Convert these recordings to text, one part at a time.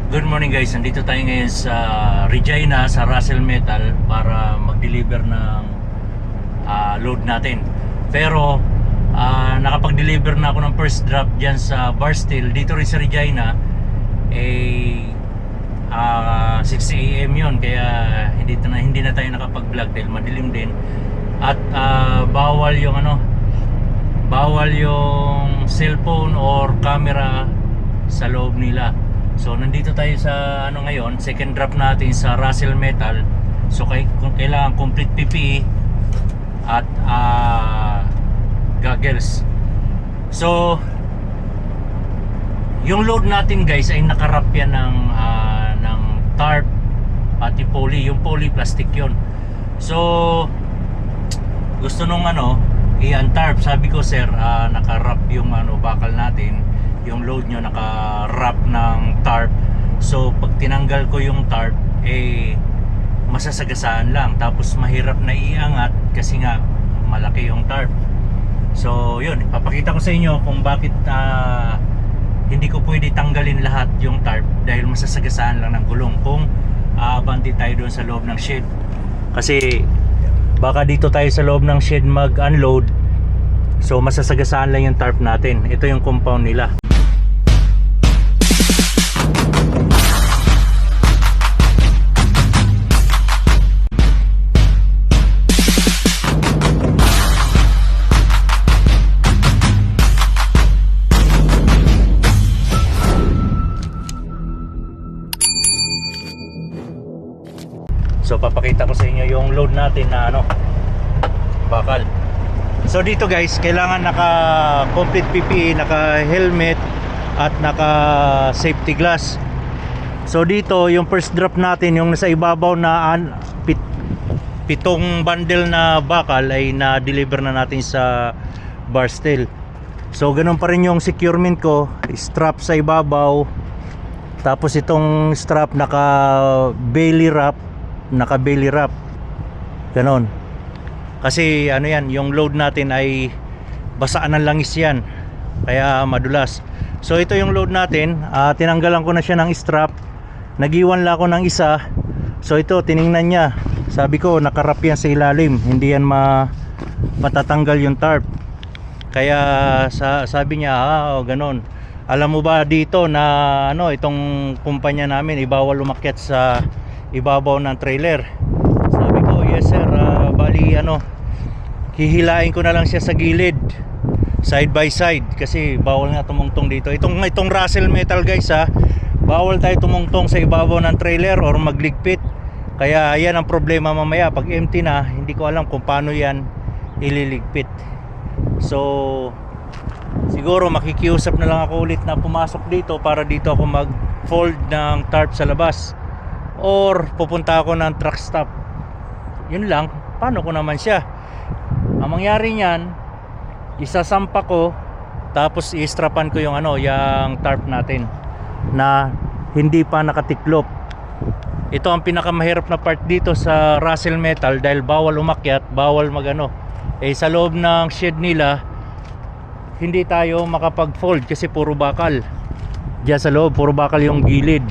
Good morning guys, nandito tayo ngayon sa Regina sa Russell Metal para mag-deliver ng load natin. Pero nakapag-deliver na ako ng first drop dyan sa Barstow dito rin sa Regina. 6 AM yun, kaya hindi na tayo nakapag-vlog dahil madilim din. At bawal yung cellphone or camera sa loob nila. So nandito tayo sa ngayon, second drop natin sa Russell Metal. So kailangan complete PPE at goggles. So yung load natin guys ay nakarap yan ng tarp pati poly. Yung poly plastic yun. So gusto nung i-untarp. Sabi ko sir, nakarap yung bakal natin, yung load nyo naka-wrap ng tarp. So pag tinanggal ko yung tarp, masasagasaan lang, tapos mahirap na iangat kasi nga malaki yung tarp. So yun, papakita ko sa inyo kung bakit hindi ko pwede tanggalin lahat yung tarp dahil masasagasaan lang ng gulong kung abanti tayo doon sa loob ng shed. Kasi baka dito tayo sa loob ng shed mag-unload, so masasagasaan lang yung tarp natin. Ito yung compound nila. So papakita ko sa inyo yung load natin na bakal. So dito guys, kailangan naka complete PPE, naka helmet at naka safety glass. So dito yung first drop natin, yung nasa ibabaw na pitong bundle na bakal ay na-deliver na natin sa Barstow. So ganun pa rin yung securement ko, strap sa ibabaw. Tapos itong strap naka belly wrap, ganon. Kasi yan, yung load natin ay basaan ng langis yan, kaya madulas. So ito yung load natin, tinanggalan ko na siya ng strap, nagiwan lang ako ng isa. So ito, tiningnan niya, sabi ko nakarap yan sa ilalim, hindi yan matatanggal yung tarp. Kaya sabi niya, ganon. Alam mo ba dito na itong kumpanya namin ibawal umakyat sa ibabaw ng trailer? Sabi ko, yes sir, bali hihilain ko na lang siya sa gilid, side by side, kasi bawal nga tumungtong dito. Itong Russell Metal guys, bawal tayo tumungtong sa ibabaw ng trailer or magligpit. Kaya yan ang problema mamaya pag empty na, hindi ko alam kung paano yan ililigpit. So siguro makikiusap na lang ako ulit na pumasok dito para dito ako mag fold ng tarp sa labas, or pupunta ako ng truck stop. Yun lang, paano ko naman siya. Ang mangyari niyan, isasampa ko, tapos i-strapan ko yung yung tarp natin na hindi pa nakatiklop. Ito ang pinakamahirap na part dito sa Russell Metal dahil bawal umakyat, bawal sa loob ng shed nila hindi tayo makapag-fold kasi puro bakal. Diyan sa loob, puro bakal yung gilid.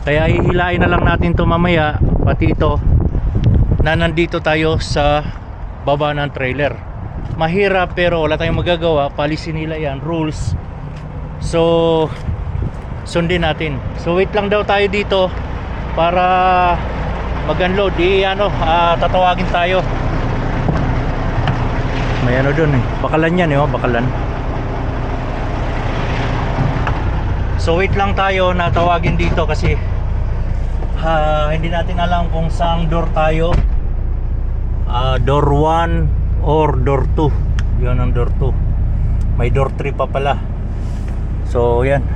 Kaya hihilain na lang natin to mamaya, pati ito na nandito tayo sa baba ng trailer. Mahirap pero wala tayong magagawa, policy nila yan, rules. So sundin natin. So wait lang daw tayo dito para mag-unload. Tatawagin tayo. May doon bakalan yan bakalan. So wait lang tayo na tawagin dito kasi hindi natin alam kung saang door tayo. Door 1 or door 2. Yun ang door 2. May door 3 pa pala. So yan,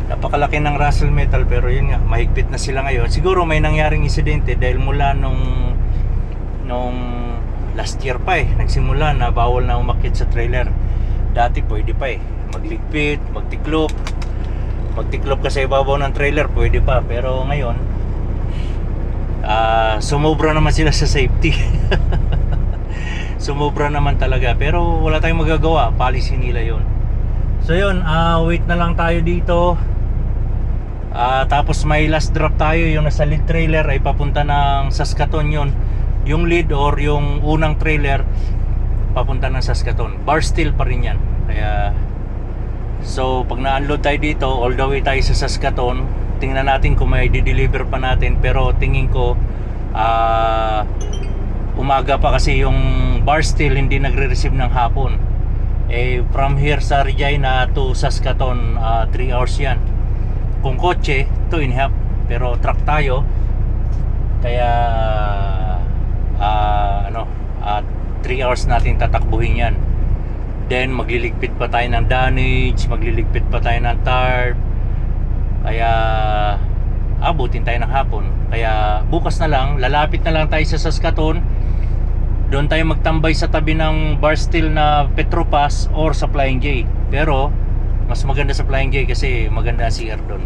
napakalaki ng Russell Metal, pero yun nga, mahigpit na sila ngayon. Siguro may nangyaring insidente dahil mula nung last year pa nagsimula na bawal na umakyat sa trailer. Dati pwede pa magligpit, magtiklop ka sa ibabaw ng trailer, pwede pa. Pero ngayon sumobra naman sila sa safety. Sumobra naman talaga, pero wala tayong magagawa, policy nila yon. So yun, wait na lang tayo dito Tapos may last drop tayo, yung nasa lead trailer ay papunta ng Saskatoon yun. Yung lead or yung unang trailer papunta ng Saskatoon. Bar steel pa rin yan. Kaya so pag na-unload tayo dito, all the way tayo sa Saskatoon, tingnan natin kung may di-deliver pa natin. Pero tingin ko umaga pa kasi yung bar steel hindi nagre-receive ng hapon. From here sa Regina to Saskatoon 3 hours yan. Kung kotse 2.5, pero truck tayo kaya 3 hours natin tatakbuhin yan. Then magliligpit pa tayo ng damage, magliligpit pa tayo ng tarp, kaya abutin tayo ng hapon. Kaya bukas na lang, lalapit na lang tayo sa Saskatoon. Doon tayo magtambay sa tabi ng bar steel na Petropas or sa Flying J. Pero mas maganda sa Flying J kasi maganda ang CR doon.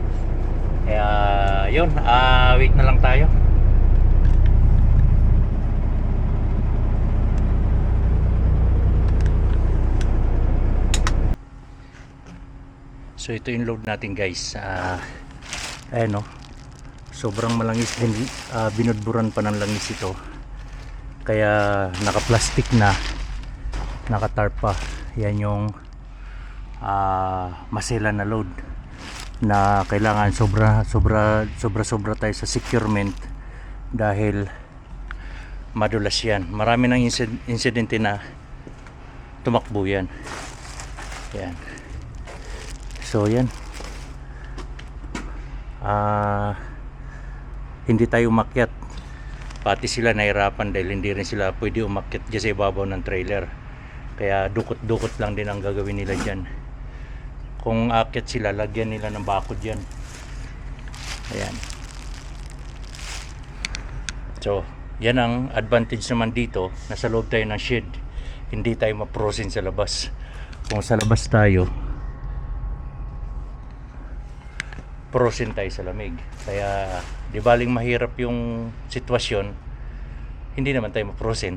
Kaya yun, wait na lang tayo. So ito yung load natin guys. Ayan o, sobrang malangis din, binudburan pa ng langis ito. Kaya naka-plastic na, naka-tarp pa. Yan yung masela na load na kailangan sobra tayo sa securement dahil madulas yan. Marami ng insidente na tumakbo yan. Yan. So yan, hindi tayo umakyat, pati sila nahirapan dahil hindi rin sila pwede umakyat dyan sa ibabaw ng trailer. Kaya dukot-dukot lang din ang gagawin nila dyan. Kung aakyat sila, lagyan nila ng bakod dyan. Ayan. So yan ang advantage naman dito, nasa loob tayo ng shed, hindi tayo ma-frozen sa labas. Kung sa labas tayo, frozen tayo sa lamig. Kaya di baling mahirap yung sitwasyon, hindi naman tayo ma-frozen.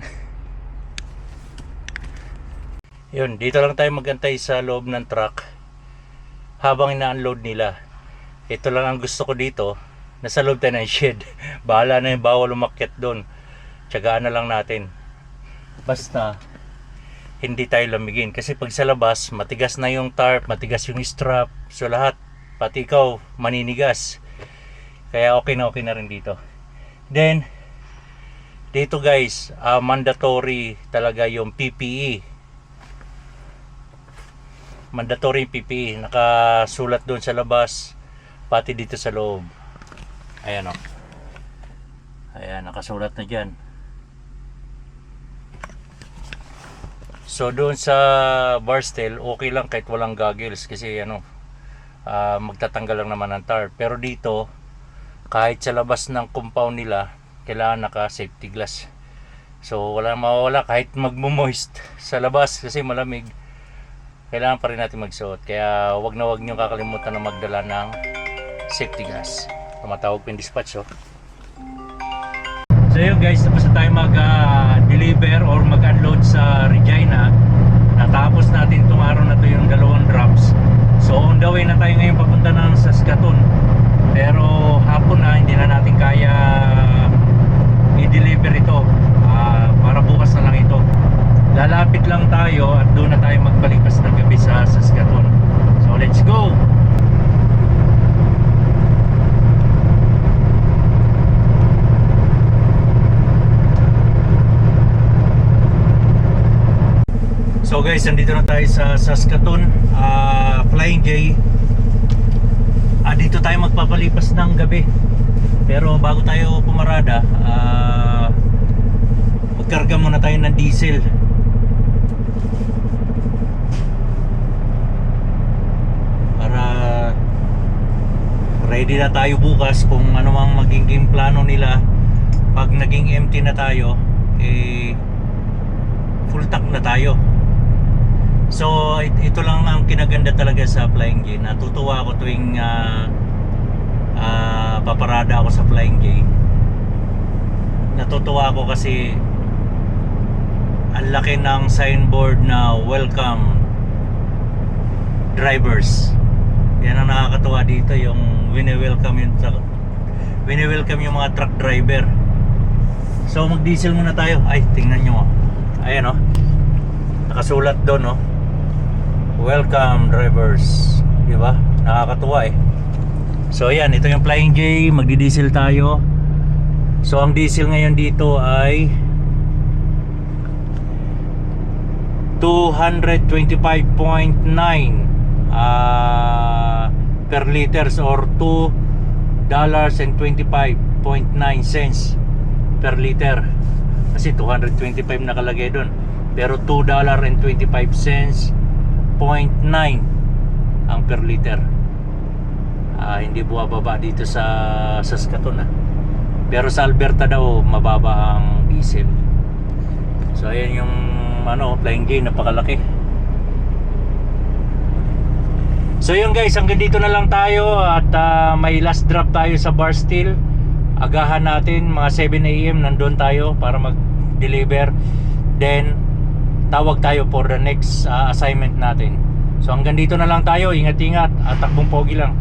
Yun, dito lang tayo magantay sa loob ng truck habang ina-unload nila. Ito lang ang gusto ko dito, nasa loob tayo ng shed. Bahala na yung bawal umakyat doon, tiyagaan na lang natin. Basta hindi tayo lamigin, kasi pag sa labas matigas na yung tarp, matigas yung strap, so lahat, pati ikaw maninigas. Kaya okay na rin dito. Then dito guys, mandatory talaga yung PPE. Mandatory yung PPE, nakasulat doon sa labas, pati dito sa loob. Ayan o, ayan, nakasulat na dyan. So doon sa bar steel okay lang kahit walang goggles, kasi magtatanggal lang naman ng tarp. Pero dito, kahit sa labas ng compound nila, kailangan naka safety glass. So wala mawawala kahit magmo-moist sa labas kasi malamig, kailangan pa rin natin magsuot. Kaya wag nyo kakalimutan na magdala ng safety glass. Tumatawag pa yung dispatch. So yun guys, tapos na tayo mag-deliver or mag-unload sa Regina. Natapos natin itong araw na to yung 2 drops. So on the way na tayo ngayon papunta ng Saskatoon. Pero hapon na, hindi na natin kaya i-deliver ito. Para bukas na lang ito. Lalapit lang tayo at doon na tayo magpalipas ng gabi sa Saskatoon. So let's go! So guys, nandito na tayo sa Saskatoon, Flying J. Dito tayo magpapalipas ng gabi. Pero bago tayo pumarada, magkarga muna tayo ng diesel. Para ready na tayo bukas kung ano mang magiging plano nila. Pag naging empty na tayo, full tank na tayo. So ito lang ang kinaganda talaga sa Flying J. Natutuwa ako tuwing paparada ako sa Flying J. Natutuwa ako kasi ang laki ng signboard na welcome drivers. Yan ang nakakatuwa dito, yung wini-welcome yung mga truck driver. So mag-diesel muna tayo. Ay, tingnan nyo. Ayan, oh. Nakasulat doon, oh. Welcome drivers. Diba? Nakakatuwa eh. So ayan, ito yung Flying J. Magdi-diesel tayo. So ang diesel ngayon dito ay 225.9 per liters, or $2.25.9 per liter. Kasi 225 nakalagay doon, pero $2.25.9 ang per liter. Hindi buwababa dito sa Saskatoon, pero sa Alberta daw mababa ang diesel. So ayan yung Flying J, napakalaki. So yun guys, hanggang dito na lang tayo. At may last drop tayo sa Barstow. Agahan natin, mga 7 AM nandun tayo para mag-deliver. Then tawag tayo for the next assignment natin. So hanggang dito na lang tayo. Ingat-ingat at takbong pogi lang.